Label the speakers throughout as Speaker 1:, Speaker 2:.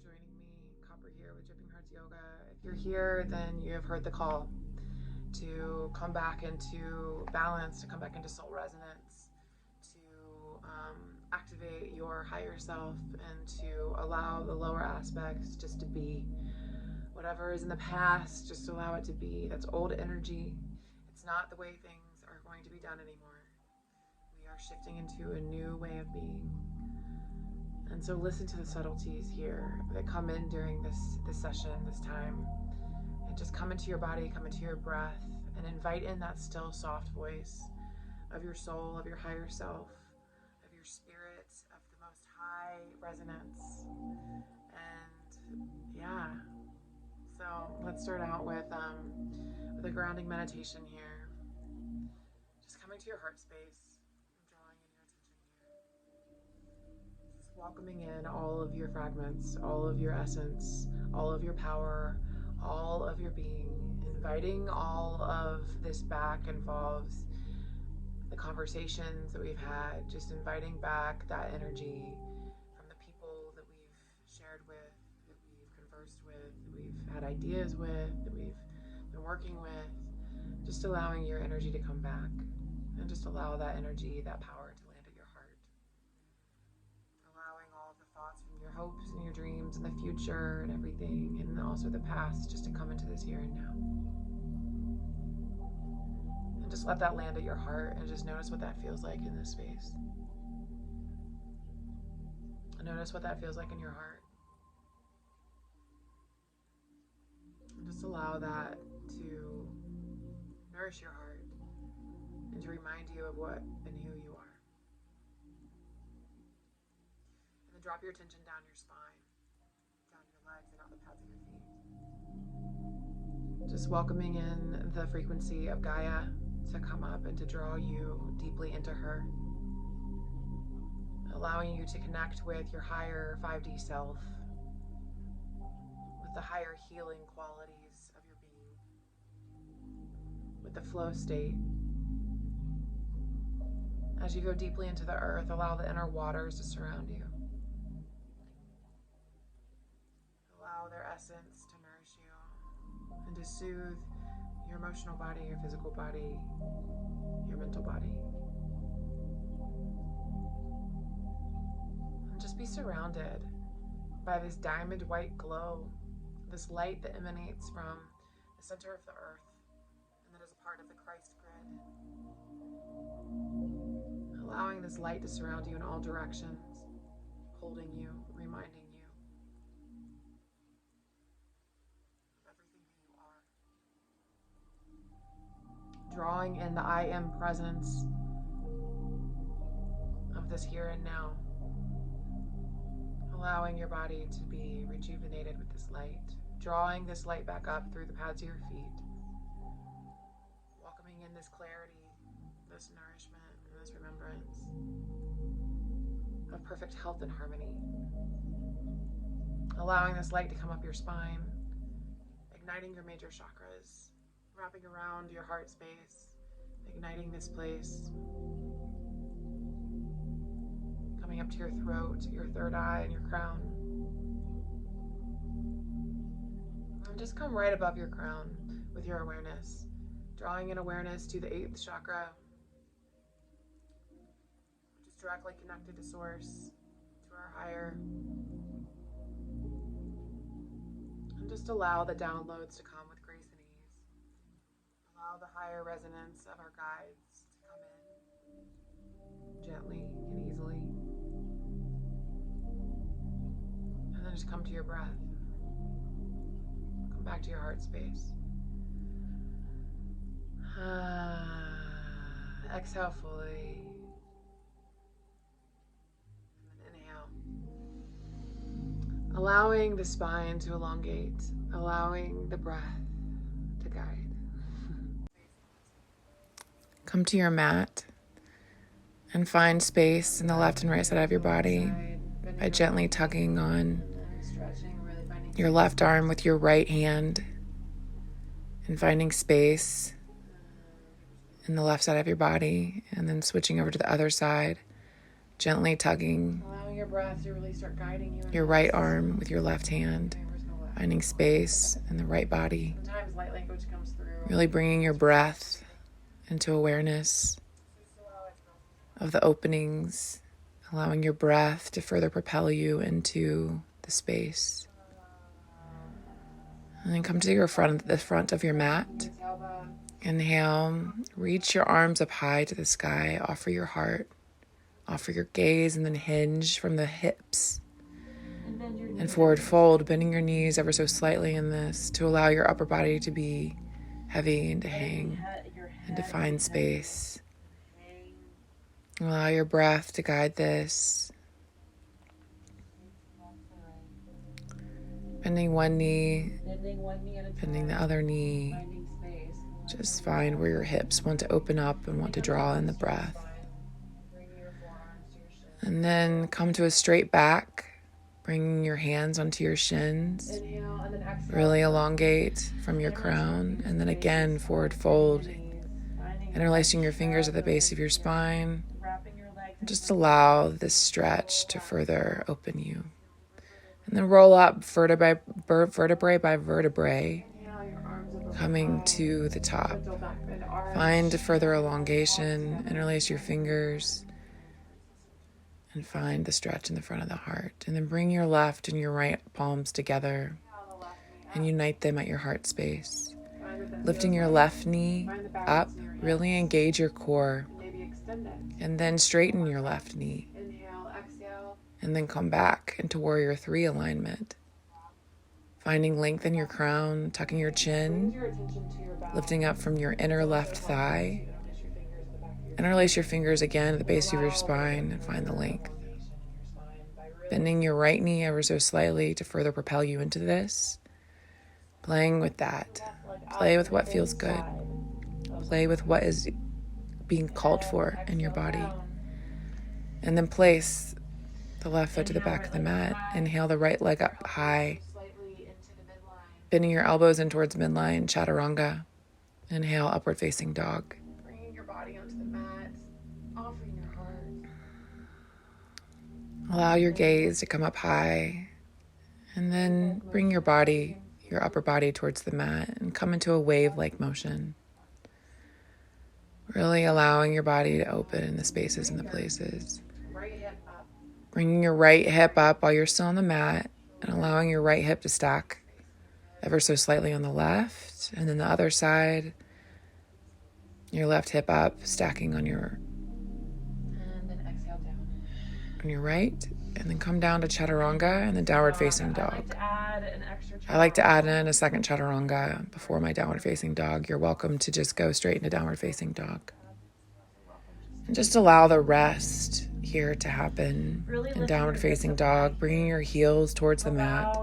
Speaker 1: joining me. Copper here with Dripping Hearts Yoga. If you're here, then you have heard the call to come back into balance, to come back into soul resonance, to activate your higher self, and to allow the lower aspects just to be. Whatever is in the past, just allow it to be. That's old energy. It's not the way things are going to be done anymore. We are shifting into a new way of being. And so listen to the subtleties here that come in during this session, this time. And just come into your body, come into your breath, and invite in that still, soft voice of your soul, of your higher self, of your spirit, of the most high resonance. And yeah, so let's start out with a grounding meditation here. Just coming to your heart space, drawing in your attention here. Just welcoming in all of your fragments, all of your essence, all of your power, all of your being. Inviting all of this back involves the conversations that we've had, just inviting back that energy from the people that we've shared with, that we've conversed with, that we've had ideas with, that we've been working with, just allowing your energy to come back and just allow that energy, that power to land at your heart. Allowing all of the thoughts from your hopes and your dreams and the future and everything, and also the past, just to come into this here and now. And just let that land at your heart and just notice what that feels like in this space. Notice what that feels like in your heart. And just allow that to nourish your heart and to remind you of what and who you are. And then drop your attention down your spine, down your legs, and out the pads of your feet. Just welcoming in the frequency of Gaia to come up and to draw you deeply into her. Allowing you to connect with your higher 5D self, with the higher healing qualities of your being, with the flow state. As you go deeply into the earth, allow the inner waters to surround you. Allow their essence to nourish you and to soothe your emotional body, your physical body, your mental body. And just be surrounded by this diamond white glow, this light that emanates from the center of the earth and that is a part of the Christ grid. Allowing this light to surround you in all directions, holding you, reminding you of everything that you are. Drawing in the I am presence of this here and now. Allowing your body to be rejuvenated with this light. Drawing this light back up through the pads of your feet. Welcoming in this clarity, this nourishment, and this remembrance of perfect health and harmony. Allowing this light to come up your spine, igniting your major chakras, wrapping around your heart space, igniting this place, coming up to your throat, your third eye, and your crown. And just come right above your crown with your awareness, drawing in awareness to the 8th chakra, which is directly connected to Source, to our higher. And just allow the downloads to come with grace and ease. Allow the higher resonance of our guides to come in gently and easily. And then just come to your breath. Come back to your heart space. Exhale fully. And then inhale. Allowing the spine to elongate. Allowing the breath to guide. Come to your mat and find space in the left and right side of your body by gently tugging on your left arm with your right hand and finding space in the left side of your body, and then switching over to the other side, gently tugging your breath to really start guiding you.
Speaker 2: Your right arm with your left hand, finding space in the right body.
Speaker 1: Sometimes light language comes through.
Speaker 2: Really bringing your breath into awareness of the openings, allowing your breath to further propel you into the space. And then come to the front of your mat. Inhale, reach your arms up high to the sky, offer your heart, offer your gaze, and then hinge from the hips. And forward fold, bending your knees ever so slightly in this to allow your upper body to be heavy and to hang and to find space. Allow your breath to guide this. Bending one knee, bending the other knee. Just find where your hips want to open up and want to draw in the breath. And then come to a straight back, bringing your hands onto your shins. Really elongate from your crown. And then again, forward fold. Interlacing your fingers at the base of your spine. Just allow this stretch to further open you. And then roll up vertebrae by vertebrae, coming to the top. Find further elongation, interlace your fingers, and find the stretch in the front of the heart. And then bring your left and your right palms together and unite them at your heart space. Lifting your left knee up, really engage your core. And then straighten your left knee. And then come back into Warrior 3 alignment. Finding length in your crown, tucking your chin, lifting up from your inner left thigh. Interlace your fingers again at the base of your spine and find the length. Bending your right knee ever so slightly to further propel you into this. Playing with that. Play with what feels good. Play with what is being called for in your body. And then place the left foot to the back of the mat. Inhale the right leg up high. Bending your elbows in towards midline, chaturanga. Inhale, upward facing dog.
Speaker 1: Bringing your body onto the mat, offering your heart.
Speaker 2: Allow your gaze to come up high. And then bring your body, your upper body towards the mat and come into a wave-like motion. Really allowing your body to open in the spaces and the places. Bringing your right hip up while you're still on the mat and allowing your right hip to stack ever so slightly on the left. And then the other side, your left hip up, stacking on your
Speaker 1: And then exhale down.
Speaker 2: on your right. And then come down to chaturanga and then downward facing dog. I like to add in a second chaturanga before my downward facing dog. You're welcome to just go straight into downward facing dog. And just allow the rest here to happen in downward facing dog, bringing your heels towards the mat,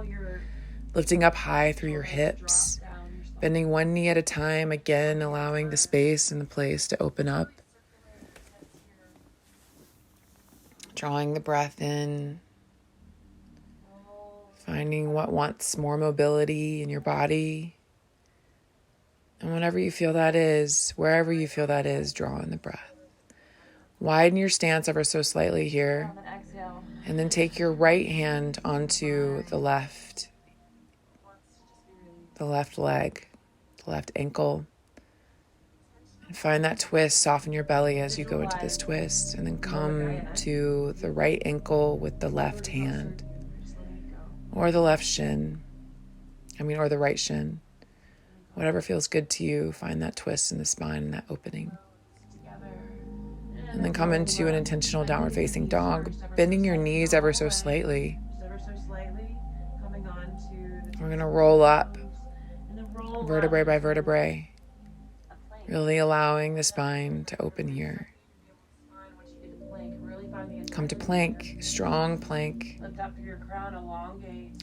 Speaker 2: lifting up high through your hips, bending one knee at a time, again allowing the space and the place to open up. Drawing the breath in, finding what wants more mobility in your body. And whenever you feel that is, wherever you feel that is, draw in the breath. Widen your stance ever so slightly here. And then take your right hand onto the left leg, the left ankle. And find that twist, soften your belly as you go into this twist. And then come to the right ankle with the left hand. Or the left shin. Or the right shin. Whatever feels good to you, find that twist in the spine and that opening. And then come into an intentional downward facing dog, bending your knees ever so slightly. We're going to roll up vertebrae by vertebrae, really allowing the spine to open here. Come to plank, strong plank,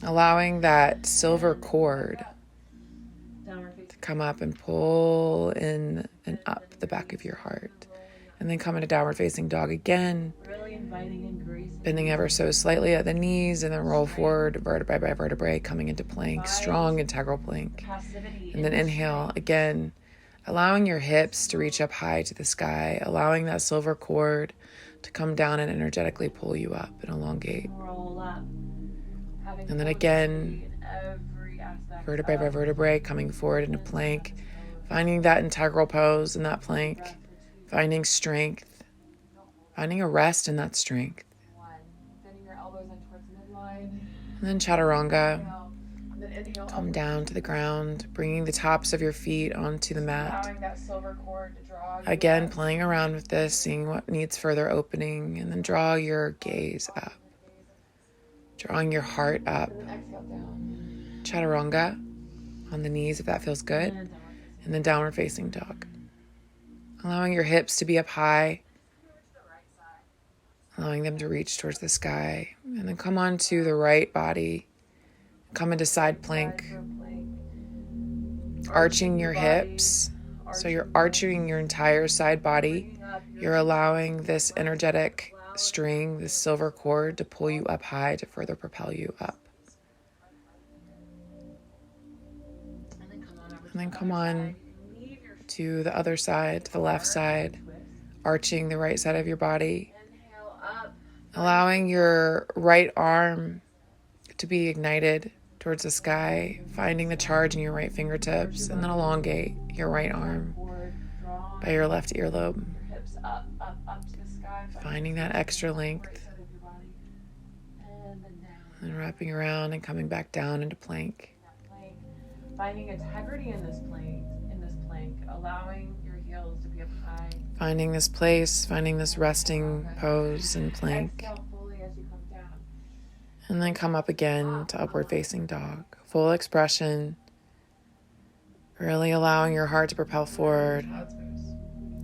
Speaker 2: allowing that silver cord to come up and pull in and up the back of your heart. And then come into downward facing dog again, bending ever so slightly at the knees, and then roll forward vertebrae by vertebrae, coming into plank, strong integral plank. And then inhale again, allowing your hips to reach up high to the sky, allowing that silver cord to come down and energetically pull you up and elongate.
Speaker 1: Roll up.
Speaker 2: And then again, vertebrae by vertebrae, coming forward into plank, finding that integral pose in that plank, finding strength, finding a rest in that strength. And then chaturanga, come down to the ground, bringing the tops of your feet onto the mat. Again, playing around with this, seeing what needs further opening, and then draw your gaze up, drawing your heart up. Chaturanga on the knees if that feels good, and then downward facing dog. Allowing your hips to be up high, allowing them to reach towards the sky, and then come onto the right body, come into side plank, arching your hips. So you're arching your entire side body. You're allowing this energetic string, this silver cord, to pull you up high to further propel you up. And then come on to the other side, to the left side, arching the right side of your body. Allowing your right arm to be ignited towards the sky, finding the charge in your right fingertips, and then elongate your right arm by your left earlobe. Finding that extra length. And wrapping around and coming back down into plank.
Speaker 1: Finding integrity in this plank, allowing your heels to be up high.
Speaker 2: Finding this place, finding this resting pose in plank.
Speaker 1: Exhale fully as you come down.
Speaker 2: And then come up again to upward facing dog. Full expression. Really allowing your heart to propel forward.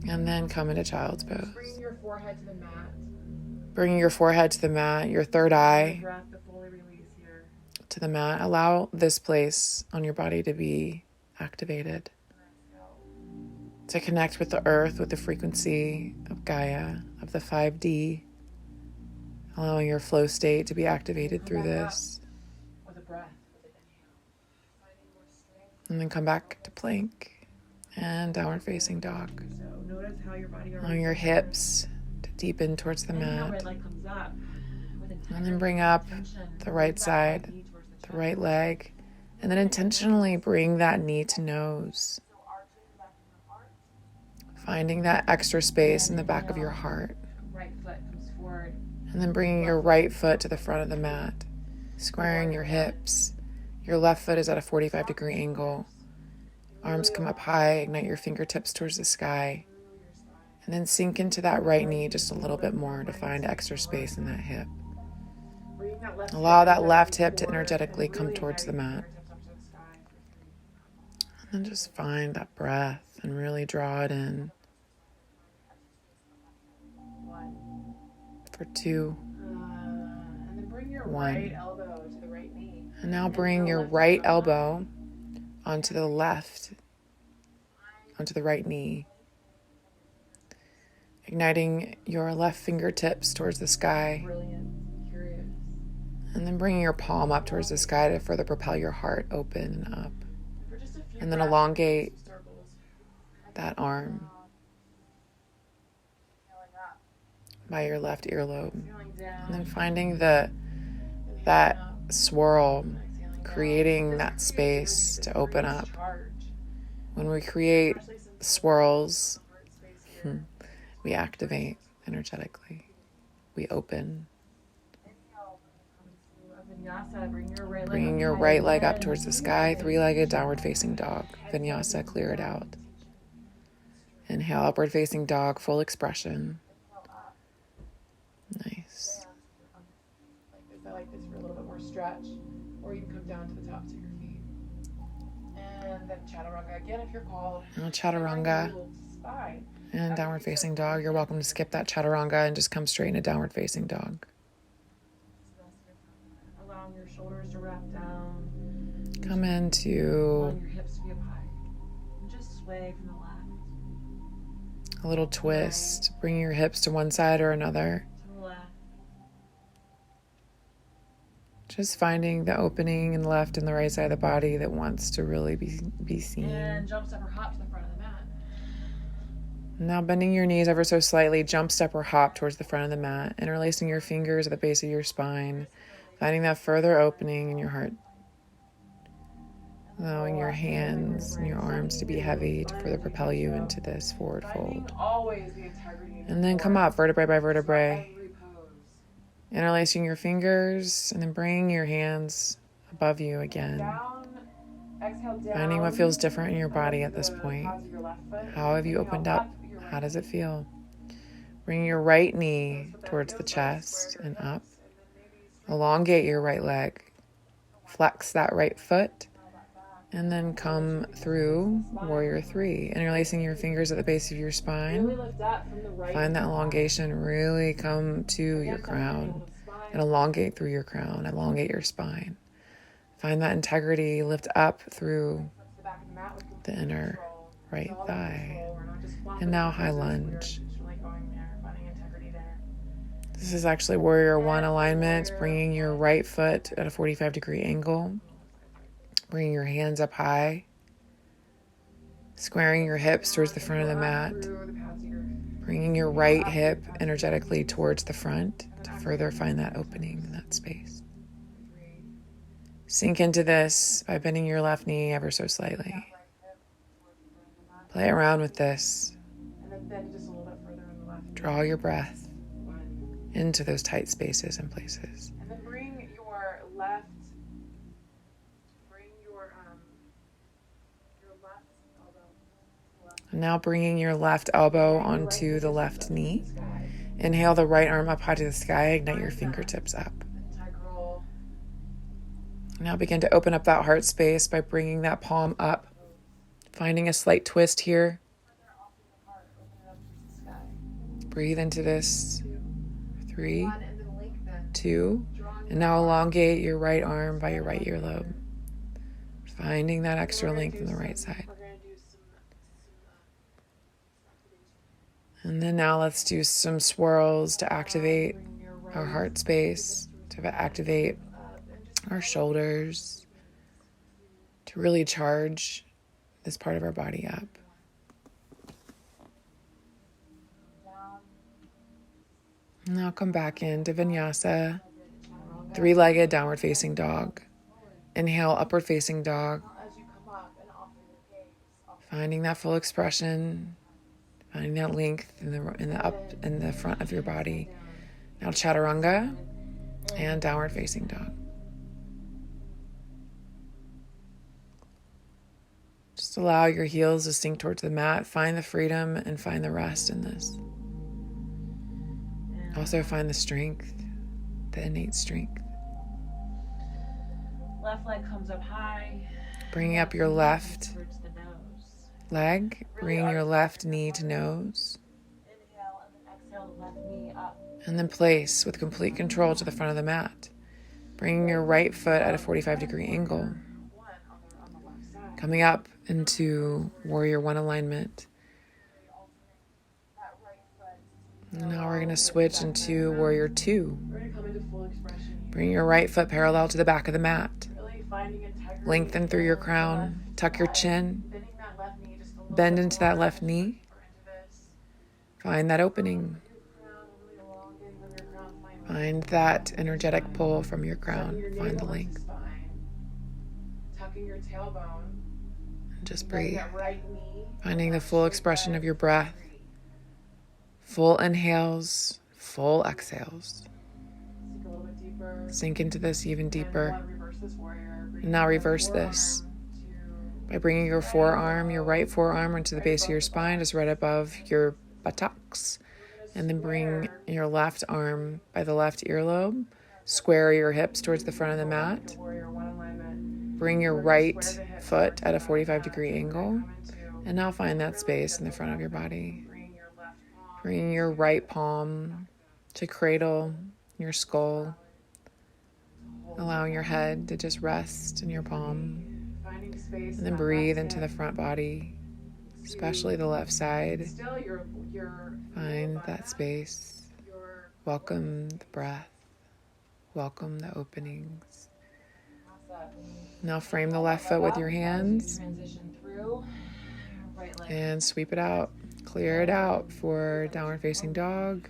Speaker 2: And then come into child's pose.
Speaker 1: Bring your forehead to the mat.
Speaker 2: Bringing your forehead to the mat, your third eye
Speaker 1: Breath to fully release here.
Speaker 2: to the mat. Allow this place on your body to be activated. To connect with the earth, with the frequency of Gaia, of the 5D. Allowing your flow state to be activated through this.
Speaker 1: With a breath.
Speaker 2: And then come back to plank and downward facing dog.
Speaker 1: So notice how your body
Speaker 2: Allowing your hips to deepen towards the mat.
Speaker 1: red light comes up.
Speaker 2: And then bring up the right side, the right leg. And then intentionally bring that knee to nose. Finding that extra space in the back of your heart.
Speaker 1: Right foot comes forward.
Speaker 2: And then bringing your right foot to the front of the mat. Squaring your hips. Your left foot is at a 45-degree angle. Arms come up high, ignite your fingertips towards the sky. And then sink into that right knee just a little bit more to find extra space in that hip. Allow that left hip to energetically come towards the mat. And then just find that breath and really draw it in. For 2,
Speaker 1: And then bring your
Speaker 2: 1.
Speaker 1: right elbow to the right knee.
Speaker 2: And now bring your right elbow onto the left, onto the right knee. Igniting your left fingertips towards the sky.
Speaker 1: Brilliant. Curious.
Speaker 2: And then bringing your palm up towards the sky to further propel your heart open and up.
Speaker 1: For just a few
Speaker 2: And then
Speaker 1: breaths,
Speaker 2: elongate
Speaker 1: circles.
Speaker 2: that arm by your left earlobe.
Speaker 1: Feeling down.
Speaker 2: And then finding that swirl, creating that space to open up. When we create swirls, we activate energetically. We open.
Speaker 1: Vinyasa,
Speaker 2: Bringing your right leg up towards the sky, 3-legged downward facing dog. Vinyasa, clear it out. Inhale, upward facing dog, full expression. Nice.
Speaker 1: I like this for a little bit more stretch, or you can come down to the tops of your feet. And then chaturanga again if you're called.
Speaker 2: Now chaturanga
Speaker 1: Spine.
Speaker 2: and downward facing dog. You're welcome to skip that chaturanga and just come straight into downward facing dog.
Speaker 1: Allowing your shoulders to wrap down.
Speaker 2: Come into
Speaker 1: Allowing your hips to be up high. And just sway from the left.
Speaker 2: a little twist. Bringing your hips to one side or another.
Speaker 1: To the left.
Speaker 2: Just finding the opening in the left and the right side of the body that wants to really be seen.
Speaker 1: And jump, step, or hop to the front of the mat.
Speaker 2: Now bending your knees ever so slightly, jump, step, or hop towards the front of the mat, interlacing your fingers at the base of your spine, finding that further opening in your heart. Allowing your hands and your arms to be heavy to further propel you into this forward fold. And then come up, vertebrae by vertebrae. Interlacing your fingers and then bringing your hands above you again. Finding what feels different in your body at this point. How have you opened up? How does it feel? Bring your right knee towards the chest and up. Elongate your right leg. Flex that right foot. And then come through Warrior 3. Interlacing your fingers at the base of your spine. Find that elongation. Really come to your crown. And elongate through your crown. Elongate your spine. Find that integrity. Lift up through the inner right thigh. And now high lunge. This is actually Warrior 1 alignment. Bringing your right foot at a 45-degree angle. Bringing your hands up high. Squaring your hips towards the front of the mat. Bringing your right hip energetically towards the front to further find that opening in that space. Sink into this by bending your left knee ever so slightly. Play around with this. Draw your breath into those tight spaces and places.
Speaker 1: And then bring your left elbow.
Speaker 2: And now bringing your left elbow onto the left knee. Inhale the right arm up high to the sky. Ignite your fingertips up. Now begin to open up that heart space by bringing that palm up. Finding a slight twist here. Breathe into this. 3, 2, and now elongate your right arm by your right earlobe. Finding that extra length in the right side. And then now let's do some swirls to activate our heart space, to activate our shoulders, to really charge this part of our body up. Now come back into Vinyasa, 3-legged downward facing dog. Inhale, upward facing dog. Finding that full expression, finding that length in the front of your body. Now chaturanga and downward facing dog. Just allow your heels to sink towards the mat. Find the freedom and find the rest in this. Also find the strength, the innate strength.
Speaker 1: Left leg comes up high.
Speaker 2: Bringing up your left leg, bringing your left knee to nose.
Speaker 1: Inhale and then exhale the left knee up.
Speaker 2: And then place with complete control to the front of the mat. Bringing your right foot at a 45-degree angle. Coming up into Warrior 1 alignment. And now we're going to switch into Warrior 2. Bring your right foot parallel to the back of the mat. Lengthen through your crown. Tuck your chin. Bend into that left knee. Find that opening. Find that energetic pull from your crown. Find the length.
Speaker 1: Tucking your tailbone.
Speaker 2: And just breathe. Finding the full expression of your breath. Full inhales, full exhales. Sink into this even deeper. And now reverse this by bringing your right forearm into the base of your spine, just right above your buttocks. And then bring your left arm by the left earlobe. Square your hips towards the front of the mat. Bring your right foot at a 45-degree angle. And now find that space in the front of your body. Bring your right palm to cradle your skull, allowing your head to just rest in your palm. And then breathe into the front body, especially the left side. Find that space. Welcome the breath. Welcome the openings. Now frame the left foot with your hands and sweep it out. Clear it out for downward facing dog.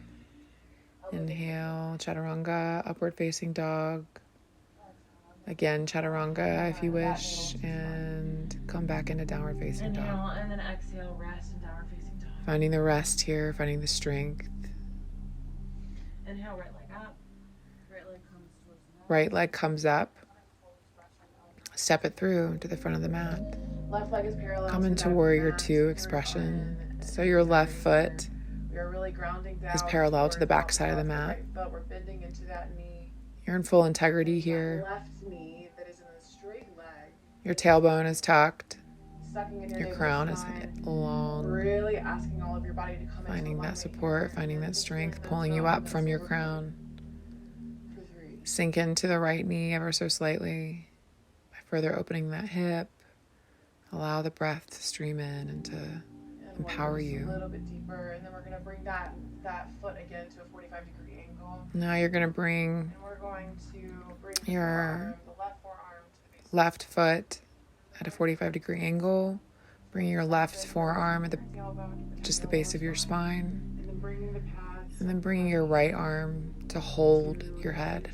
Speaker 2: Inhale, chaturanga, upward facing dog. Again, chaturanga if you wish, and come back into downward facing dog.
Speaker 1: Inhale, and then exhale, rest in downward facing dog.
Speaker 2: Finding the rest here, finding the strength.
Speaker 1: Inhale, right leg up. Right leg comes towards the mat.
Speaker 2: Right leg comes up. Step it through to the front of the mat.
Speaker 1: Left leg is parallel.
Speaker 2: Come into warrior two expression. So your left foot
Speaker 1: We're really grounding down
Speaker 2: is parallel to the back side of the mat.
Speaker 1: But we're bending into that knee.
Speaker 2: You're in full integrity here.
Speaker 1: Left knee that is in the straight leg.
Speaker 2: Your tailbone is tucked.
Speaker 1: Sucking in
Speaker 2: Your crown is long.
Speaker 1: Really asking all of your body to come
Speaker 2: Finding
Speaker 1: into
Speaker 2: that support, finding that strength, pulling you up from your crown.
Speaker 1: For 3.
Speaker 2: Sink into the right knee ever so slightly. By further opening that hip, allow the breath to stream in and to empower you.
Speaker 1: A little bit deeper, and then we're going to bring that foot again to a 45-degree angle.
Speaker 2: Now you're going to bring
Speaker 1: And we're going to bring
Speaker 2: your
Speaker 1: the left forearm to the base.
Speaker 2: left foot at a 45-degree angle. Bring your left forearm at just the base of your spine.
Speaker 1: And then bringing the pads.
Speaker 2: And then bringing your right arm to hold your head,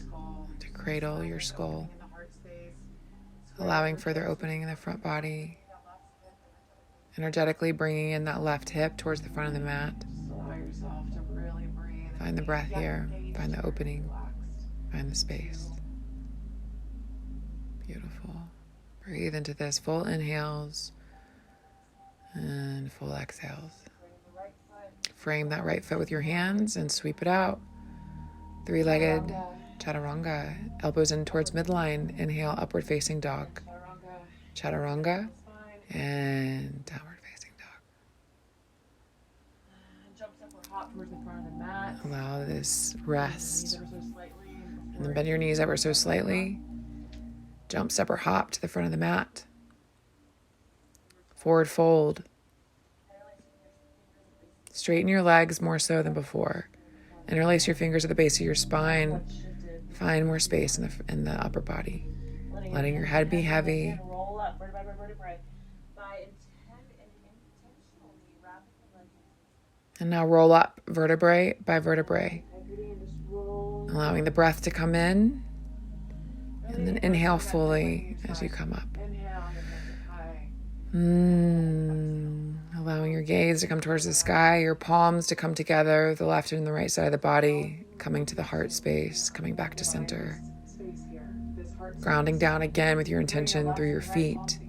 Speaker 2: to cradle your skull. Allowing further opening in the front body. Energetically bringing in that left hip towards the front of the mat.
Speaker 1: Just allow yourself to really breathe.
Speaker 2: Find the breath here. Find the opening. Find the space. Beautiful. Breathe into this. Full inhales and full exhales. Frame that right foot with your hands and sweep it out. Three-legged chaturanga. Elbows in towards midline. Inhale, upward facing dog. Chaturanga. And downward facing dog.
Speaker 1: Jump up or hop towards the front of the mat.
Speaker 2: Allow this rest.
Speaker 1: Ever so slightly.
Speaker 2: And then bend your knees ever so slightly. Jump, step, or hop to the front of the mat. Forward fold. Straighten your legs more so than before. Interlace your fingers at the base of your spine. Find more space in the upper body. Letting your head be heavy.
Speaker 1: Roll up, vertebrae by vertebrae.
Speaker 2: And now roll up vertebrae by vertebrae. Allowing the breath to come in. And then inhale fully as you come up. Allowing your gaze to come towards the sky, your palms to come together, the left and the right side of the body, coming to the heart space, coming back to center. Grounding down again with your intention through your feet,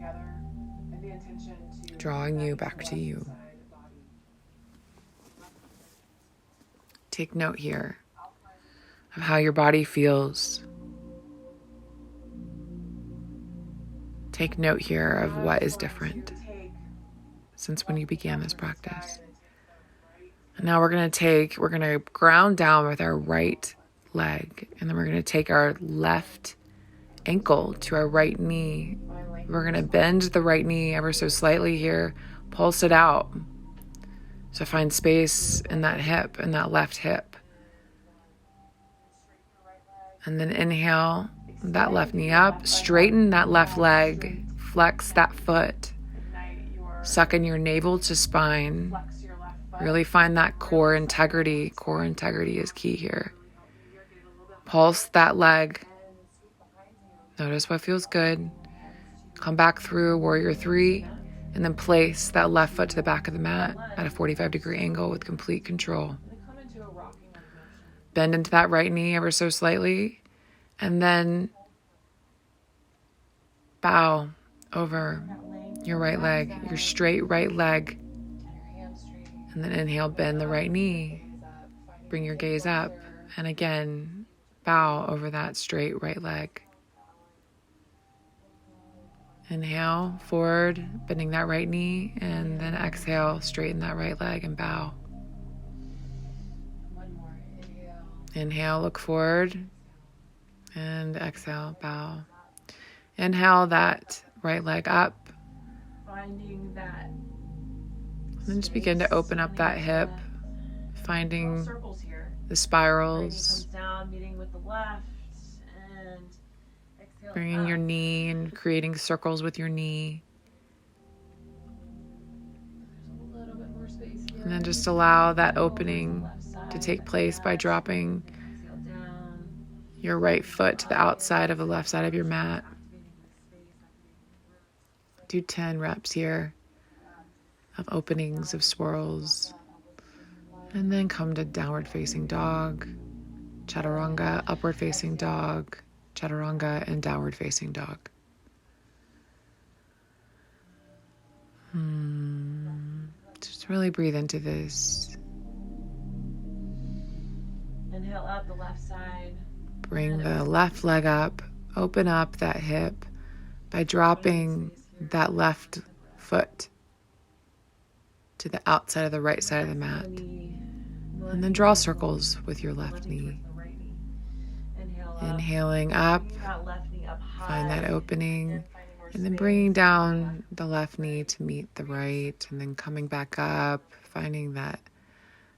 Speaker 2: drawing you back to you. Take note here of how your body feels. Take note here of what is different since when you began this practice. And now we're going to ground down with our right leg, and then we're going to take our left ankle to our right knee. We're going to bend the right knee ever so slightly here, pulse it out. So find space in that hip, in that left hip. And then inhale that left knee up, straighten that left leg, flex that foot, suck in your navel to spine. Really find that core integrity. Core integrity is key here. Pulse that leg. Notice what feels good. Come back through warrior 3, and then place that left foot to the back of the mat at a 45-degree angle with complete control. Bend into that right knee ever so slightly, and then bow over your right leg, your straight right leg. And then inhale, bend the right knee. Bring your gaze up. And again, bow over that straight right leg. Inhale, forward, bending that right knee. And then exhale, straighten that right leg and bow.
Speaker 1: One more.
Speaker 2: Inhale, look forward. And exhale, bow. Inhale that right leg up.
Speaker 1: Finding that.
Speaker 2: And then just begin to open up that hip, finding
Speaker 1: Circles here.
Speaker 2: the spirals,
Speaker 1: Comes down, meeting with the left, and exhale.
Speaker 2: bringing your knee and creating circles with your knee.
Speaker 1: There's a little bit more space here.
Speaker 2: And then just allow that opening to take place by dropping your right foot to the outside of the left side of your mat. Do 10 reps here of openings, of swirls. And then come to downward facing dog, chaturanga, upward facing dog, chaturanga, and downward facing dog. Just really breathe into this.
Speaker 1: Inhale up the left side.
Speaker 2: Bring the left leg up, open up that hip by dropping that left foot to the outside of the right side of the mat. And then draw circles with your left knee. Inhaling up, find that opening, and then bringing down the left knee to meet the right, and then coming back up, finding that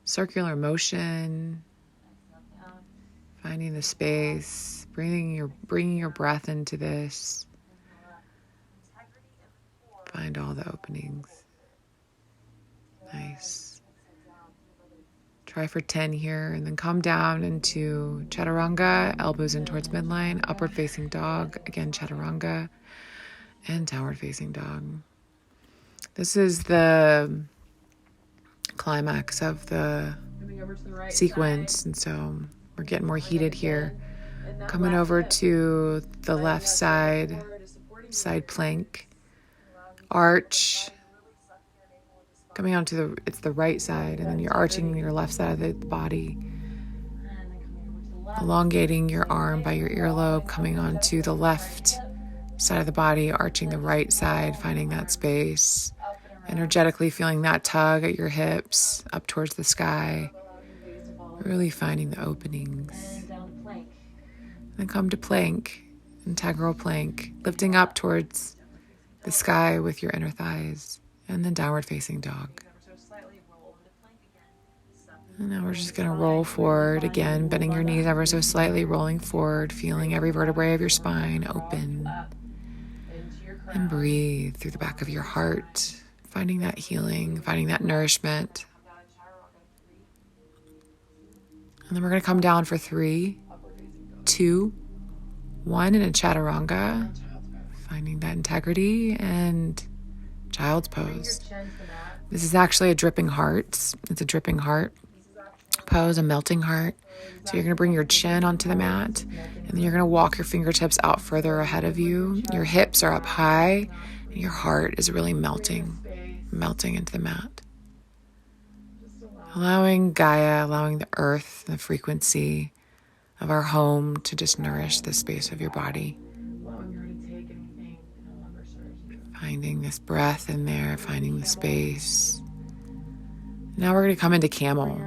Speaker 2: circular motion, finding the space, bringing your breath into this. Find all the openings. Nice. Try for 10 here, and then come down into chaturanga, elbows in towards midline, upward facing dog, again chaturanga, and downward facing dog. This is the climax of the sequence, and so we're getting more heated here. Coming over to the left side, side plank, arch. Coming onto it's the right side, and then you're arching your left side of the body, elongating your arm by your earlobe, coming onto the left side of the body, arching the right side, finding that space, energetically feeling that tug at your hips up towards the sky, really finding the openings. Then come to plank, integral plank, lifting up towards the sky with your inner thighs. And then downward facing dog. And now we're just going to roll forward again, bending your knees ever so slightly, rolling forward, feeling every vertebrae of your spine open. And breathe through the back of your heart, finding that healing, finding that nourishment. And then we're going to come down for 3, 2, 1 in a chaturanga, finding that integrity and child's pose. This is actually a dripping heart. It's a dripping heart pose, a melting heart. So you're going to bring your chin onto the mat, and then you're going to walk your fingertips out further ahead of you. Your hips are up high, and your heart is really melting into the mat. Allowing Gaia, allowing the earth, the frequency of our home to just nourish the space of your body. Finding this breath in there, finding the space. Now we're going to come into camel.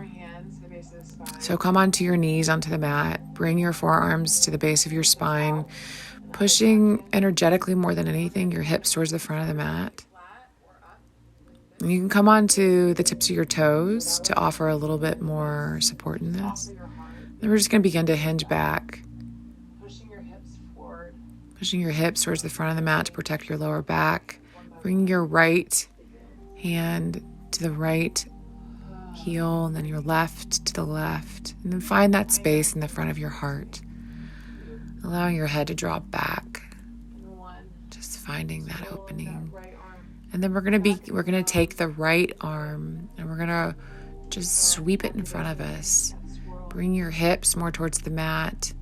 Speaker 2: So come onto your knees onto the mat. Bring your forearms to the base of your spine, pushing energetically more than anything your hips towards the front of the mat. And you can come onto the tips of your toes to offer a little bit more support in this. Then we're just going to begin to hinge back. Pushing your hips towards the front of the mat to protect your lower back. Bring your right hand to the right heel, and then your left to the left. And then find that space in the front of your heart. Allowing your head to drop back. Just finding that opening. And then we're going to take the right arm, and we're going to just sweep it in front of us. Bring your hips more towards the mat.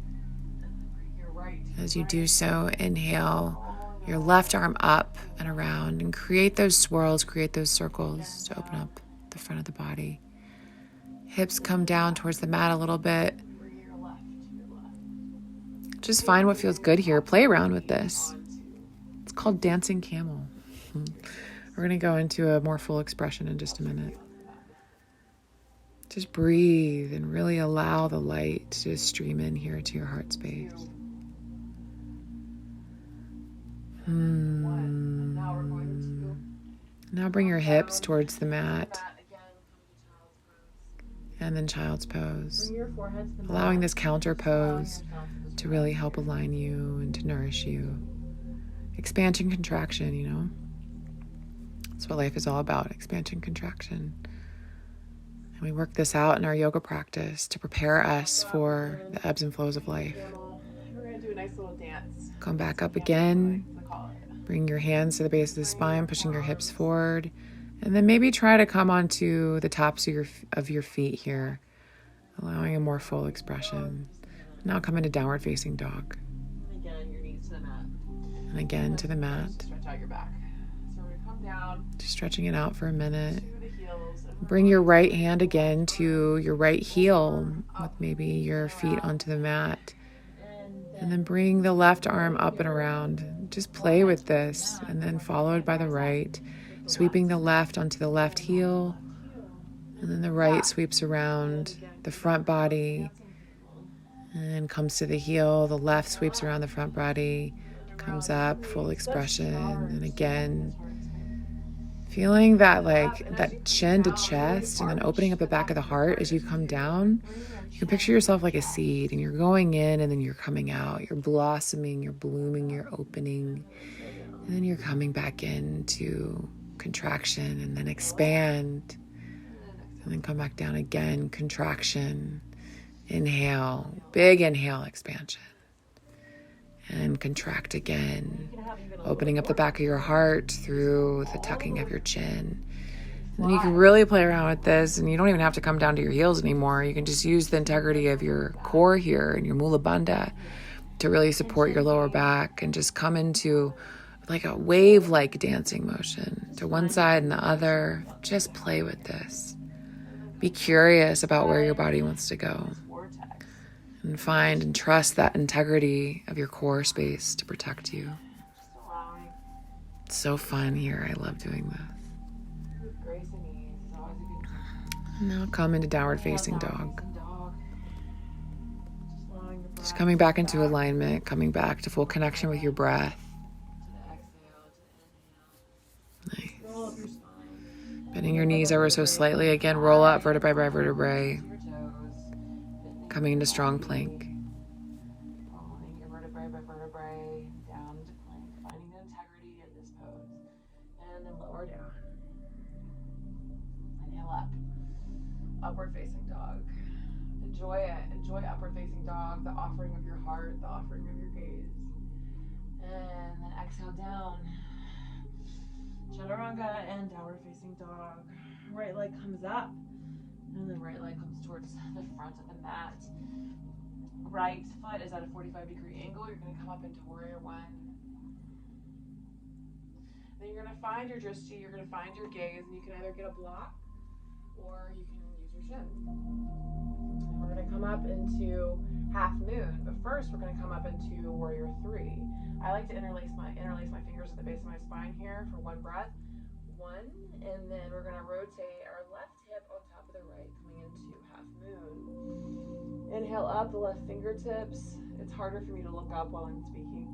Speaker 2: As you do so, inhale your left arm up and around, and create those swirls, create those circles to open up the front of the body. Hips come down towards the mat a little bit. Just find what feels good here. Play around with this. It's called dancing camel. We're going to go into a more full expression in just a minute. Just breathe and really allow the light to stream in here to your heart space. Now bring your hips towards the mat, and then child's pose. Allowing this counter pose to really help align you and to nourish you. Expansion, contraction, That's what life is all about, expansion, contraction. And we work this out in our yoga practice to prepare us for the ebbs and flows of life.
Speaker 1: We're going to do a nice little dance.
Speaker 2: Come back up again. Bring your hands to the base of the spine, pushing your hips forward. And then maybe try to come onto the tops of your feet here, allowing a more full expression. Now come into downward facing dog.
Speaker 1: Again, your knees to the mat.
Speaker 2: And again to the mat.
Speaker 1: Stretch out your back. So we're going to come down.
Speaker 2: Just stretching it out for a minute. Bring your right hand again to your right heel with maybe your feet onto the mat. And then bring the left arm up and around. Just play with this. And then followed by the right. Sweeping the left onto the left heel. And then the right sweeps around the front body and comes to the heel. The left sweeps around the front body, comes up, full expression. And again, feeling that that chin to chest and then opening up the back of the heart as you come down. You can picture yourself like a seed and you're going in and then you're coming out. You're blossoming, you're blooming, you're opening. And then you're coming back into contraction and then expand. And then come back down again, contraction. Inhale, big inhale, expansion. And contract again, opening up the back of your heart through the tucking of your chin. And then you can really play around with this, and you don't even have to come down to your heels anymore. You can just use the integrity of your core here and your mula bandha to really support your lower back and just come into like a wave-like dancing motion to one side and the other. Just play with this. Be curious about where your body wants to go. And find and trust that integrity of your core space to protect you. It's so fun here. I love doing this. And now come into downward facing dog. Just coming back into alignment, coming back to full connection with your breath. Nice. Bending your knees ever so slightly. Again, roll up vertebrae by vertebrae. Coming into strong plank.
Speaker 1: Rolling your vertebrae by vertebrae down into plank, finding the integrity in this pose. And then lower down. Inhale up. Upward facing dog. Enjoy it. Enjoy upward facing dog, the offering of your heart, the offering of your gaze. And then exhale down. Chaturanga and downward facing dog. Right leg comes up. And the right leg comes towards the front of the mat. Right foot is at a 45-degree angle. You're going to come up into warrior one. Then you're going to find your drishti, you're going to find your gaze, and you can either get a block or you can use your shin. And we're going to come up into half moon, but first we're going to come up into warrior three. I like to interlace my fingers at the base of my spine here for one breath. One, and then we're going to rotate our left hip on top of the right, coming into half moon. Inhale up the left fingertips. It's harder for me to look up while I'm speaking,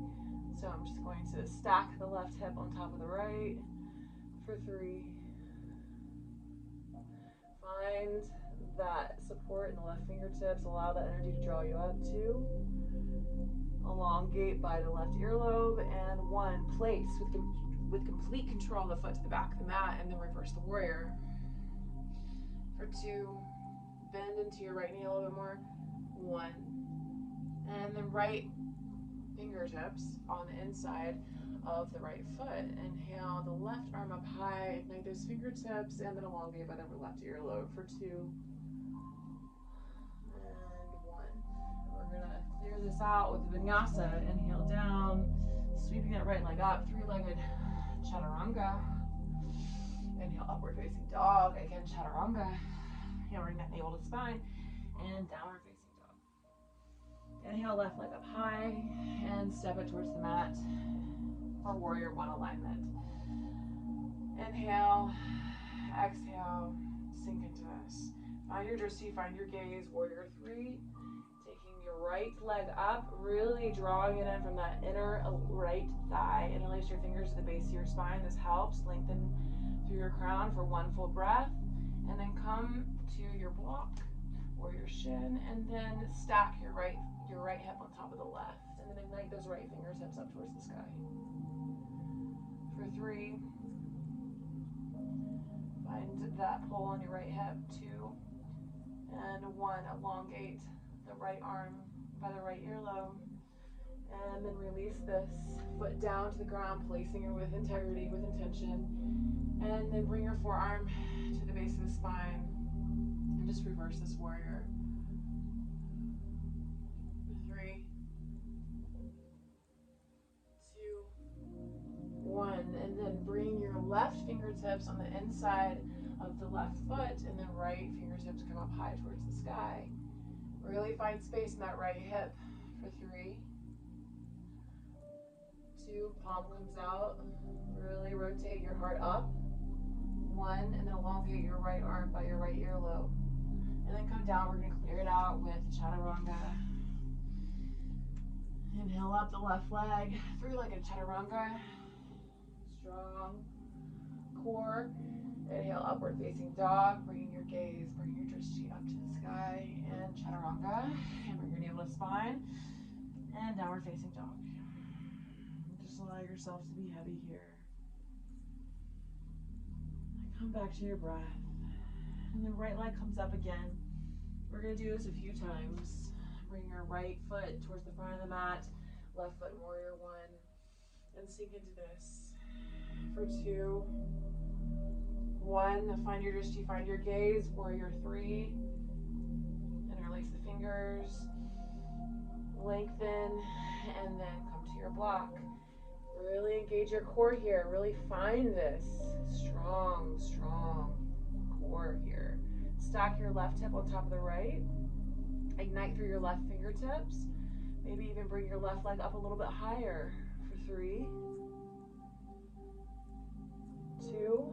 Speaker 1: so I'm just going to stack the left hip on top of the right for three. Find that support in the left fingertips. Allow that energy to draw you up. Two. Elongate by the left earlobe. And one. Place with complete control of the foot to the back of the mat, and then reverse the warrior. For two, bend into your right knee a little bit more. One, and then right fingertips on the inside of the right foot. Inhale the left arm up high, ignite those fingertips, and then elongate by the left earlobe for two. And one. We're gonna clear this out with the vinyasa. Inhale down, sweeping that right leg up, three-legged chaturanga. Inhale, upward facing dog. Again, chaturanga. Hammering that navel to the spine. And downward facing dog. Inhale, left leg up high. And step it towards the mat for warrior one alignment. Inhale. Exhale. Sink into this. Find your drishti, find your gaze. Warrior three. Taking your right leg up, really drawing it in from that inner right thigh. Interlace your fingers to the base of your spine. This helps lengthen through your crown for one full breath. And then come to your block or your shin, and then stack your right hip on top of the left. And then ignite those right fingertips up towards the sky. For three. Find that pull on your right hip. Two. And 1, elongate the right arm by the right earlobe. And then release this foot down to the ground, placing it with integrity, with intention. And then bring your forearm to the base of the spine. And just reverse this warrior. 3, 2, 1. And then bring your left fingertips on the inside of the left foot, and then right fingertips come up high towards the sky. Really find space in that right hip for 3, 2, palm comes out. Really rotate your heart up. 1, and then elongate your right arm by your right earlobe. And then come down, we're going to clear it out with chaturanga. Inhale up the left leg, 3-legged chaturanga. Strong core. Inhale, upward facing dog, bringing your gaze, bringing your drishti up to the sky, and chaturanga. And bring your navel to spine, and downward facing dog. Just allow yourself to be heavy here. Come back to your breath. And the right leg comes up again. We're going to do this a few times. Bring your right foot towards the front of the mat, left foot warrior 1, and sink into this for 2, 1. Find your drishti, find your gaze, warrior 3. Interlace the fingers, lengthen, and then come to your block. Really engage your core here. Really find this strong, strong core here. Stack your left hip on top of the right. Ignite through your left fingertips. Maybe even bring your left leg up a little bit higher for 3, 2,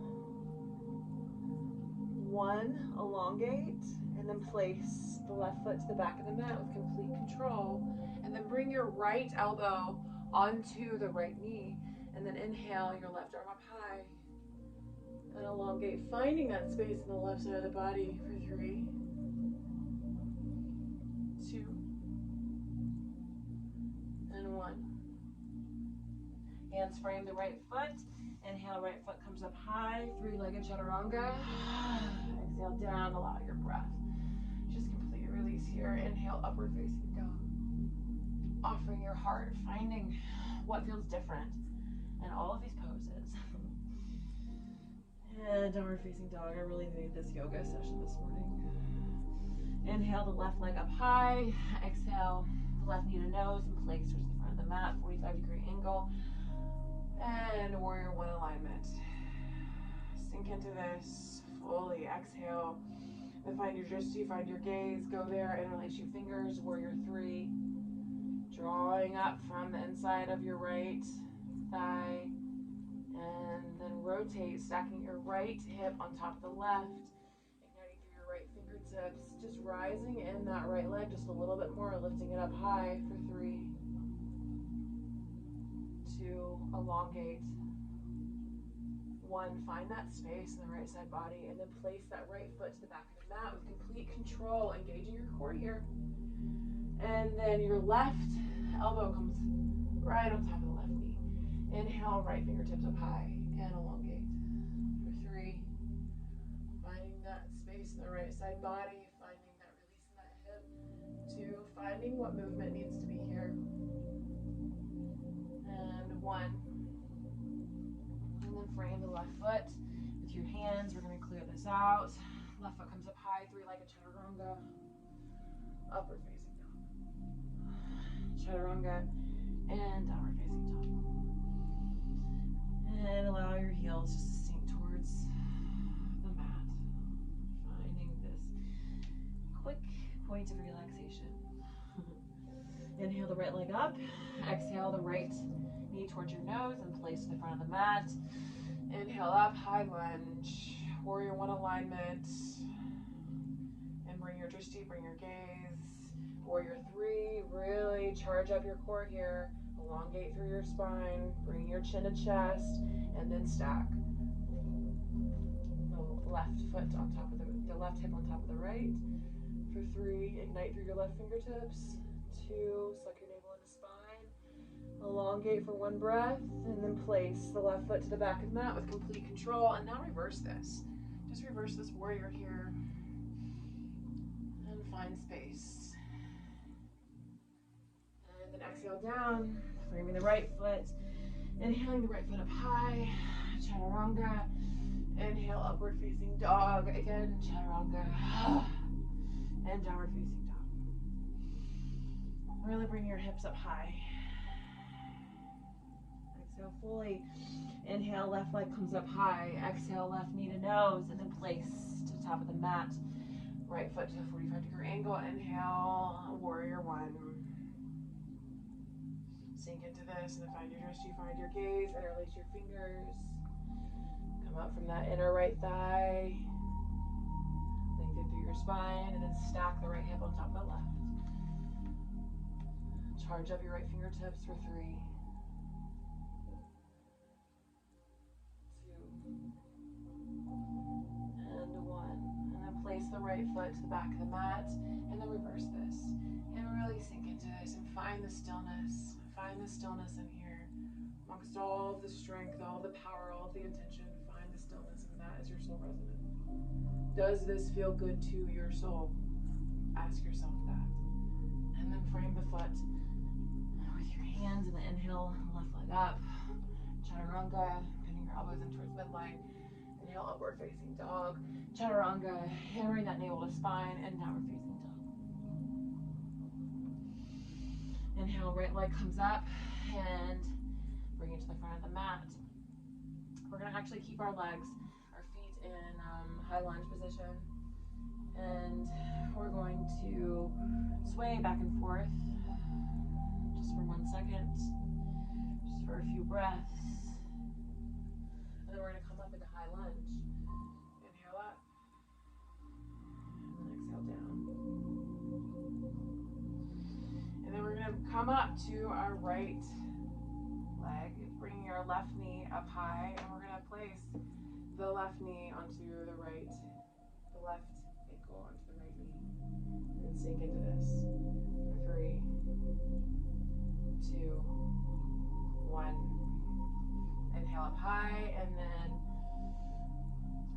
Speaker 1: 1. Elongate, and then place the left foot to the back of the mat with complete control. And then bring your right elbow onto the right knee, and then inhale your left arm up high and elongate, finding that space in the left side of the body for 3, 2, and 1. Hands frame the right foot. Inhale, right foot comes up high, 3-legged chaturanga. Exhale down, allow your breath. Just complete release here. Inhale, upward facing dog. Offering your heart, finding what feels different in all of these poses. And downward facing dog. I really need this yoga session this morning. Inhale the left leg up high. Exhale the left knee to nose and place towards the front of the mat, 45-degree angle. And warrior 1 alignment. Sink into this fully. Exhale. Then find your drishti, find your gaze. Go there, interlace your fingers. Warrior 3. Drawing up from the inside of your right thigh, and then rotate, stacking your right hip on top of the left, igniting through your right fingertips, just rising in that right leg just a little bit more, lifting it up high for 3, 2, elongate, 1, find that space in the right side body, and then place that right foot to the back of the mat with complete control, engaging your core here. And then your left elbow comes right on top of the left knee. Inhale, right fingertips up high and elongate for 3. Finding that space in the right side body, finding that release in that hip. 2, finding what movement needs to be here. And 1. And then frame the left foot with your hands. We're going to clear this out. Left foot comes up high, 3-legged chaturanga. Upward facing. Chaturanga and downward facing dog. And allow your heels just to sink towards the mat. Finding this quick point of relaxation. Inhale the right leg up. Exhale the right knee towards your nose and place to the front of the mat. Inhale up, high lunge. Warrior 1 alignment. And bring your drishti, bring your gaze. Warrior 3, really charge up your core here. Elongate through your spine. Bring your chin to chest, and then stack the left foot on top of the left hip on top of the right. For 3, ignite through your left fingertips. 2, suck your navel into spine. Elongate for 1 breath, and then place the left foot to the back of the mat with complete control. And now reverse this. Just reverse this warrior here. find space. And then exhale down, framing the right foot. Inhaling the right foot up high, chaturanga. Inhale, upward facing dog. Again, chaturanga. And downward facing dog. Really bring your hips up high. Exhale fully. Inhale, left leg comes up high. Exhale, left knee to nose, and then place to the top of the mat. Right foot to a 45-degree angle. Inhale, warrior one. Sink into this, and then find your dristy, find your gaze, interlace your fingers. Come up from that inner right thigh. Lengthen through your spine, and then stack the right hip on top of the left. Charge up your right fingertips for 3, 2, and 1. And then place the right foot to the back of the mat, and then reverse this. And really sink into this and find the stillness. Find the stillness in here. Amongst all of the strength, all of the power, all of the intention, find the stillness, and that is your soul resonant. Does this feel good to your soul? Ask yourself that. And then frame the foot with your hands in the inhale, left leg up. Chaturanga, pinning your elbows in towards midline. Inhale, upward facing dog. Chaturanga, hammering that navel to spine, and downward facing dog. Inhale, right leg comes up and bring it to the front of the mat. We're going to actually keep our legs, our feet in high lunge position. And we're going to sway back and forth just for 1 second, just for a few breaths. And then we're going to come up into high lunge. Inhale up, and then exhale down. And then we're going to come up to our right leg, bringing our left knee up high, and we're going to place the left knee onto the right, the left ankle onto the right knee, and sink into this for 3, 2, 1. Inhale up high, and then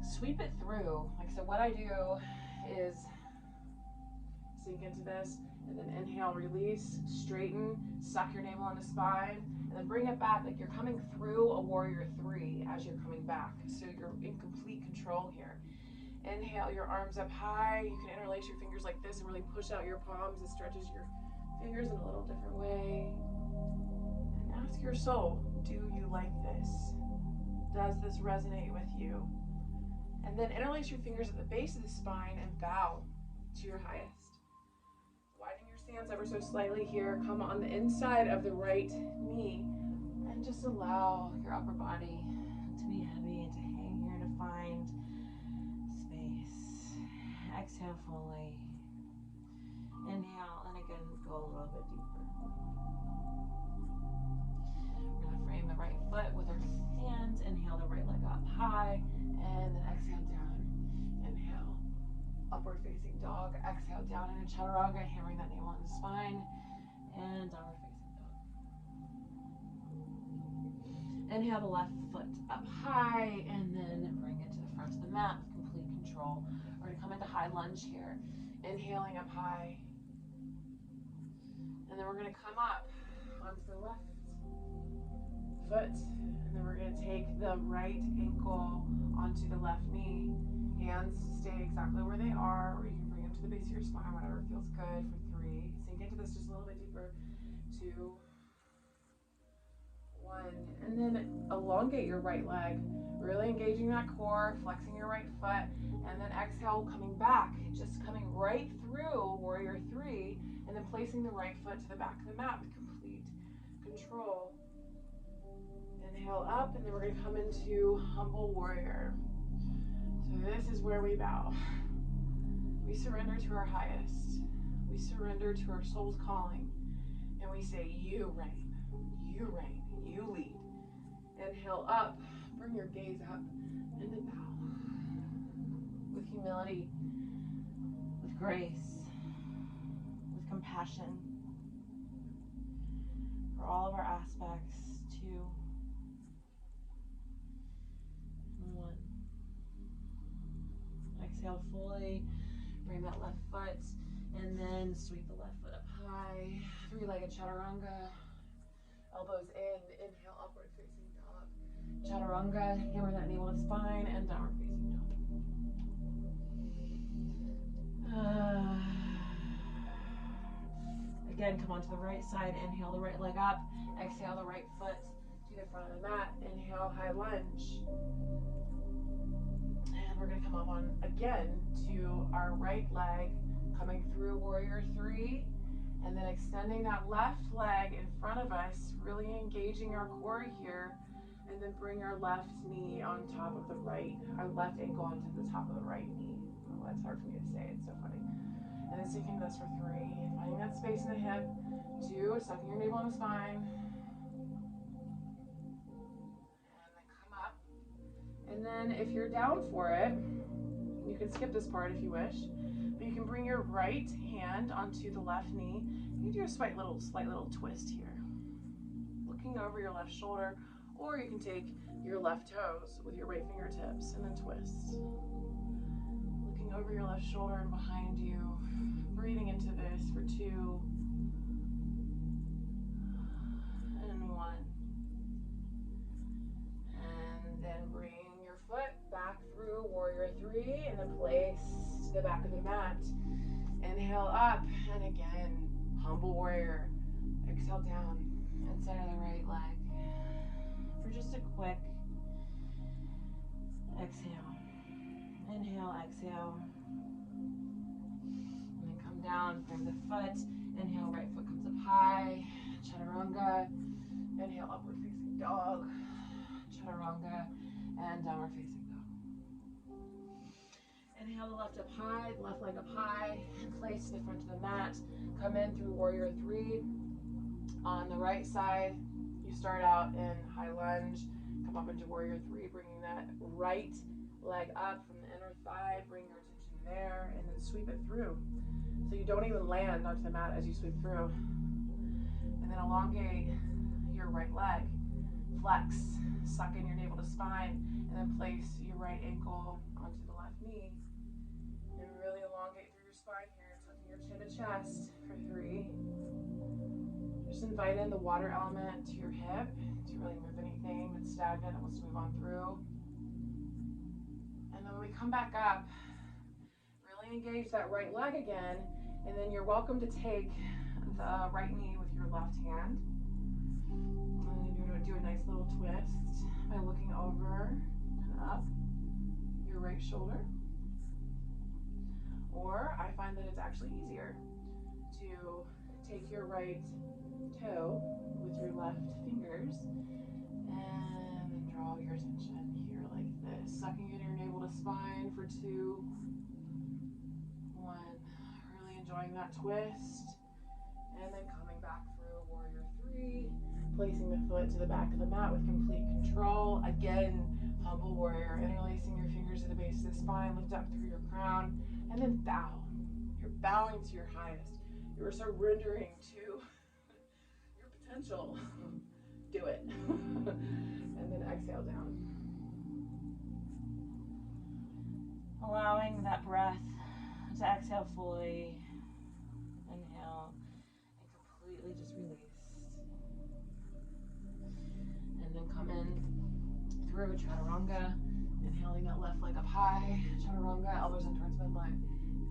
Speaker 1: sweep it through. Like, so what I do is sink into this, and then inhale, release, straighten, suck your navel into spine, and then bring it back like you're coming through a warrior 3 as you're coming back. So you're in complete control here. Inhale, your arms up high. You can interlace your fingers like this and really push out your palms. It stretches your fingers in a little different way. And ask your soul, do you like this? Does this resonate with you? And then interlace your fingers at the base of the spine and bow to your highest. Widen your stance ever so slightly here. Come on the inside of the right knee and just allow your upper body to be heavy and to hang here, to find space. Exhale fully. Inhale, and again, go a little bit deeper. We're going to frame the right foot with our hands. Inhale the right leg up high, and then exhale down. Inhale, upward facing dog. Exhale down into chaturanga, hammering that navel on the spine, and downward facing dog. Inhale the left foot up high, and then bring it to the front of the mat with complete control. We're going to come into high lunge here. Inhaling up high. And then we're going to come up onto the left foot. And then we're going to take the right ankle onto the left knee. Hands stay exactly where they are, or you can bring them to the base of your spine, whatever feels good, for 3. Sink into this just a little bit deeper. 2, 1. And then elongate your right leg, really engaging that core, flexing your right foot, and then exhale, coming back, just coming right through warrior 3, and then placing the right foot to the back of the mat with complete control. Inhale up, and then we're going to come into humble warrior. So this is where we bow. We surrender to our highest. We surrender to our soul's calling, and we say, you reign, you reign, you lead. Inhale up, bring your gaze up, and then bow. With humility, with grace, with compassion for all of our aspects. 2, 1. Exhale fully, bring that left foot sweep the left foot up high. Three-legged chaturanga. Elbows in. Inhale, upward facing dog. Chaturanga. Hammer that navel to spine and downward facing dog. Again, come onto the right side. Inhale the right leg up. Exhale the right foot to the front of the mat. Inhale, high lunge. And we're going to come up on again to our right leg, coming through warrior three, and then extending that left leg in front of us, really engaging our core here, and then bring our left knee on top of the right, our left ankle onto the top of the right knee. Oh, that's hard for me to say, it's so funny. And then sinking this for three, finding that space in the hip. Two, sucking your navel on the spine. And then come up. And then if you're down for it, you can skip this part if you wish, but you can bring your right hand onto the left knee. You can do a slight little twist here. Looking over your left shoulder, or you can take your left toes with your right fingertips and then twist. Looking over your left shoulder and behind you. Breathing into this for two and one. And then bring your foot back through warrior three and then place to the back of the mat. Inhale up and again, humble warrior. Exhale down and center the right leg for just a quick exhale. Inhale, exhale. Down, frame the foot. Inhale, right foot comes up high. Chaturanga. Inhale, upward facing dog. Chaturanga. And downward facing dog. Inhale the left up high, the left leg up high. And place to the front of the mat. Come in through warrior three. On the right side, you start out in high lunge. Come up into warrior three, bringing that right leg up from the inner thigh. Bring your attention there and then sweep it through. So you don't even land onto the mat as you sweep through. And then elongate your right leg. Flex, suck in your navel to spine, and then place your right ankle onto the left knee. And really elongate through your spine here, tucking your chin to chest for three. Just invite in the water element to your hip to really move anything that's stagnant that wants to move on through. And then when we come back up, engage that right leg again, and then you're welcome to take the right knee with your left hand. And you're going to do a nice little twist by looking over and up your right shoulder. Or I find that it's actually easier to take your right toe with your left fingers and then draw your attention here like this, sucking in your navel to spine for two. One, really enjoying that twist, and then coming back through warrior three, placing the foot to the back of the mat with complete control. Again, humble warrior, interlacing your fingers to the base of the spine, lift up through your crown, and then bow. You're bowing to your highest. You're surrendering to your potential. Do it. And then exhale down. Allowing that breath to exhale fully. Inhale and completely just release. And then come in through chaturanga. Inhaling that left leg up high. Chaturanga, elbows in towards midline.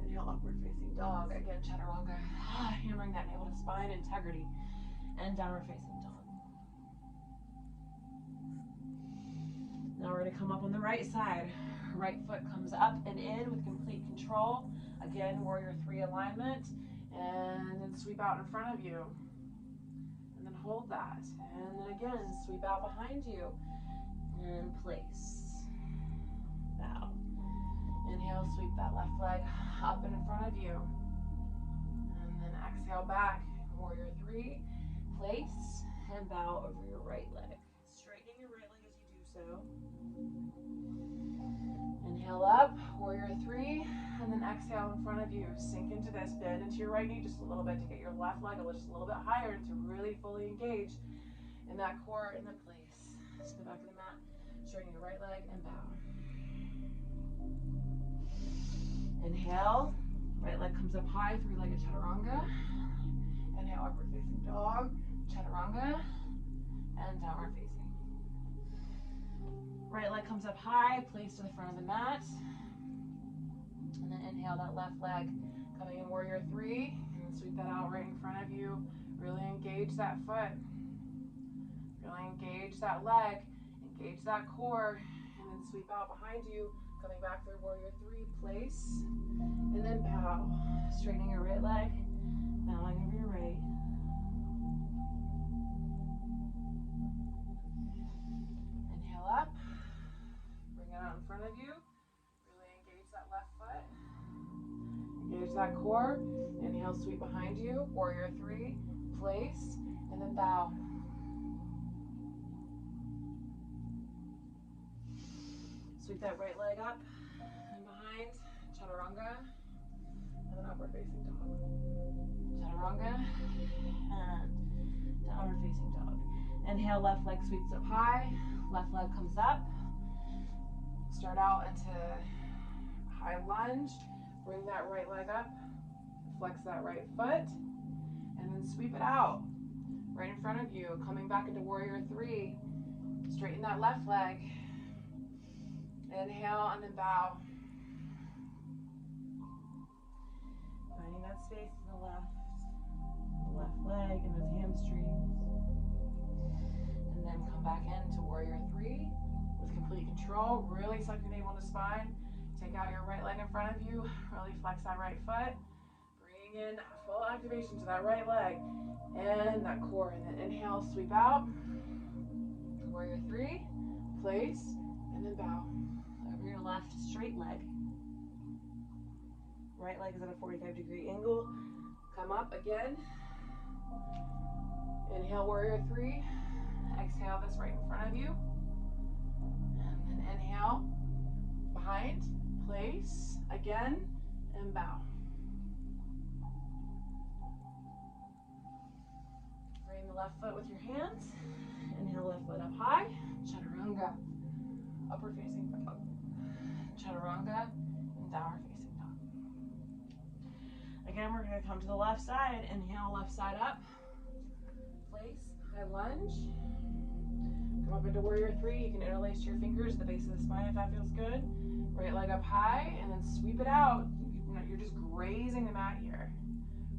Speaker 1: Inhale, upward facing dog. Again, chaturanga. Hammering that navel to spine, integrity. And downward facing dog. Now we're going to come up on the right side. Right foot comes up and in with complete control. Again, warrior three alignment. And then sweep out in front of you. And then hold that. And then again, sweep out behind you. And place. Bow. Inhale, sweep that left leg up and in front of you. And then exhale back. Warrior three. Place and bow over your right leg. Straightening your right leg as you do so. Inhale up, warrior three, and then exhale in front of you. Sink into this, bend into your right knee just a little bit to get your left leg just a little bit higher to really fully engage in that core and then place to the back of the mat. Straighten your right leg and bow. Inhale, Right leg comes up high, three-legged chaturanga. Inhale, upward facing dog, chaturanga, and downward facing. Right leg comes up high, placed to the front of the mat. And then inhale that left leg, coming in warrior three, and then sweep that out right in front of you. Really engage that foot. Really engage that leg, engage that core, and then sweep out behind you, coming back through warrior three, place, and then bow. Straightening your right leg, bowing over your right. Inhale up, bring it out in front of you. Really engage that left foot. Engage that core. Inhale, sweep behind you, warrior three, place, and then bow. Sweep that right leg up and behind, chaturanga, and then upward facing dog. Chaturanga, and downward facing dog. Inhale, left leg sweeps up high, left leg comes up. Start out into high lunge, bring that right leg up, flex that right foot, and then sweep it out right in front of you, coming back into warrior three. Straighten that left leg. Inhale and then bow. Finding that space to the left leg and those hamstrings. And then come back into warrior three with complete control. Really suck your navel in the spine. Take out your right leg in front of you. Really flex that right foot. Bring in full activation to that right leg and that core. And then inhale, sweep out. Warrior three, place, and then bow. Over your left straight leg. Right leg is at a 45-degree angle. Come up again. Inhale, warrior three. Exhale this right in front of you. And then inhale, behind, place, again, and bow. Bring the left foot with your hands. Inhale, left foot up high. Chaturanga. Upward facing dog. Chaturanga and downward facing dog. Again, we're going to come to the left side. Inhale, left side up. Place, high lunge. Come up into warrior three. You can interlace your fingers at the base of the spine if that feels good. Right leg up high and then sweep it out. You're just grazing the mat here.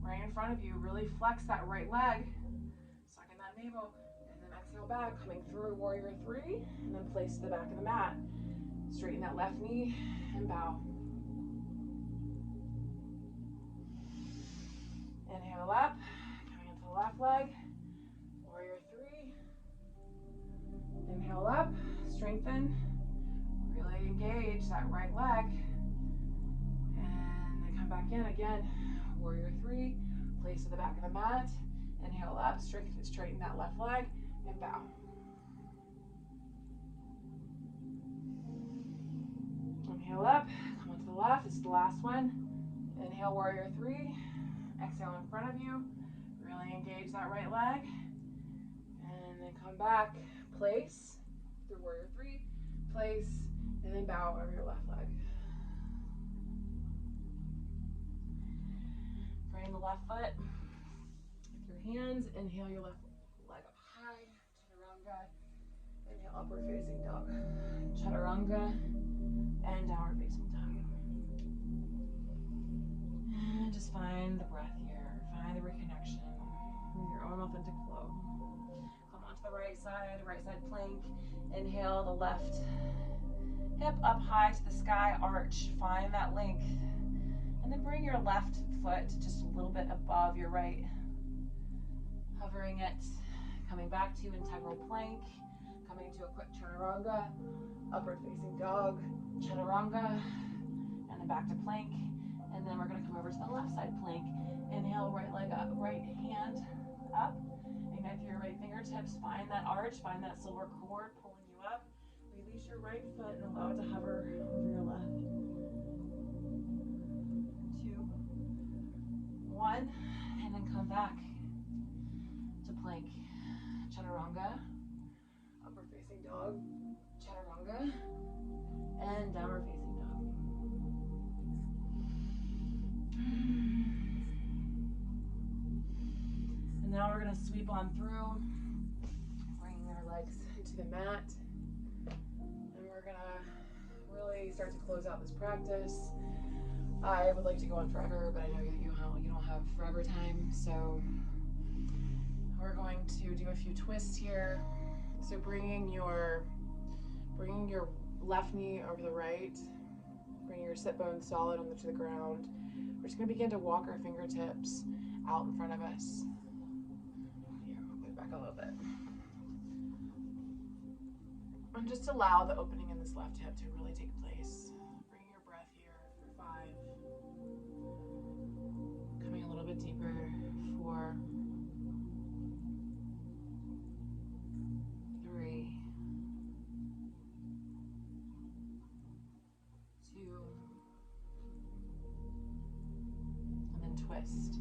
Speaker 1: Right in front of you. Really flex that right leg. Suck in that navel. And then exhale back, coming through warrior three. And then place to the back of the mat. Straighten that left knee and bow. Inhale up, coming into the left leg, warrior three. Inhale up, strengthen, really engage that right leg. And then come back in again, warrior three, place to the back of the mat. Inhale up, straighten that left leg and bow. Inhale up, come on to the left, this is the last one. Inhale, warrior three. Exhale in front of you. Really engage that right leg. And then come back, place, through warrior three, place, and then bow over your left leg. Frame the left foot with your hands. Inhale your left leg up high, chaturanga. Inhale, upward facing dog. Chaturanga. And downward facing dog. And just find the breath here. Find the reconnection with your own authentic flow. Come onto the right side plank. Inhale the left hip up high to the sky, arch. Find that length. And then bring your left foot just a little bit above your right. Hovering it. Coming back to integral plank. Coming to a quick chaturanga. Upward facing dog. Chaturanga, and then back to plank, and then we're going to come over to the left side plank. Inhale, right leg up, right hand up, ignite through your right fingertips, find that arch, find that silver cord pulling you up. Release your right foot and allow it to hover over your left. 2, 1, and then come back to plank. Chaturanga, upward facing dog, chaturanga, and downward facing dog. we're gonna sweep on through, bringing our legs into the mat. And we're gonna really start to close out this practice. I would like to go on forever, but I know you don't have forever time, so we're going to do a few twists here. So bringing your left knee over the right, bringing your sit bones solid to the ground. We're just going to begin to walk our fingertips out in front of us. Here, we'll put it back a little bit. And just allow the opening in this left hip to really take place. Bringing your breath here for 5. Coming a little bit deeper. 4. 3. 2. And then twist.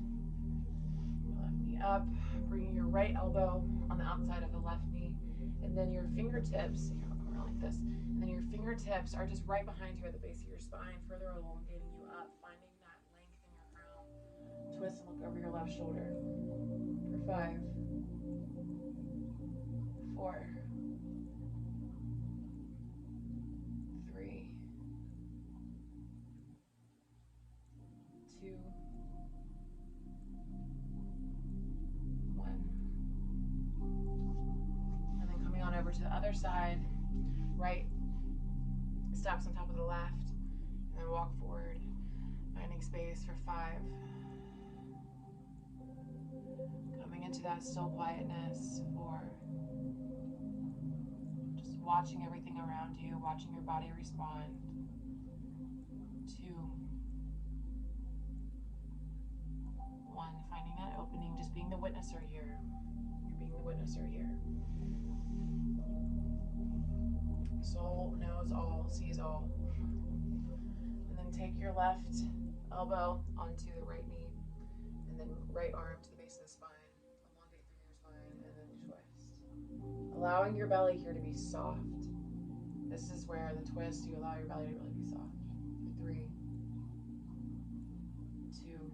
Speaker 1: Your left knee up. Bringing your right elbow on the outside of the left knee. And then your fingertips, here, I'll come around like this. And then your fingertips are just right behind you at the base of your spine, further elongating you up, finding that length in your crown. Twist and look over your left shoulder. For 5. 4. 3. 2. 1. And then coming on over to the other side, right steps on top of the left, and then walk forward, finding space for 5. Coming into that still quietness. 4. Just watching everything around you, watching your body respond. 2. 1. Finding that opening, just being the witnesser here. You're being the witnesser here. Soul knows all, sees all. And then take your left elbow onto the right knee, and then right arm to the base of the spine. Elongate through your spine, and then twist. Allowing your belly here to be soft. This is where the twist, you allow your belly to really be soft. 3. 2.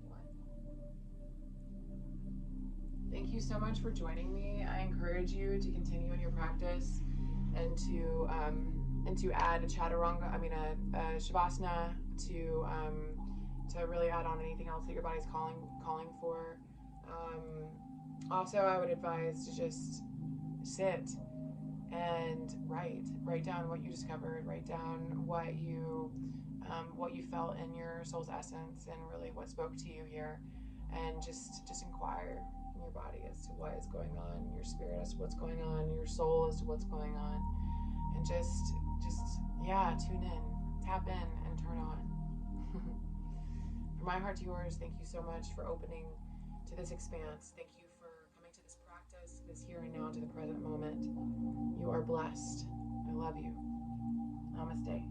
Speaker 1: 1. Thank you so much for joining me. I encourage you to continue in your practice and to add a shavasana to really add on anything else that your body's calling for. Also, I would advise to just sit and write down what you discovered, write down what you felt in your soul's essence and really what spoke to you here, and just inquire in your body as to what is going on, your spirit as to what's going on, your soul as to what's going on, and just tune in, tap in, and turn on. From my heart to yours, thank you so much for opening to this expanse. Thank you for coming to this practice, this here and now, to the present moment. You are blessed. I love you. Namaste.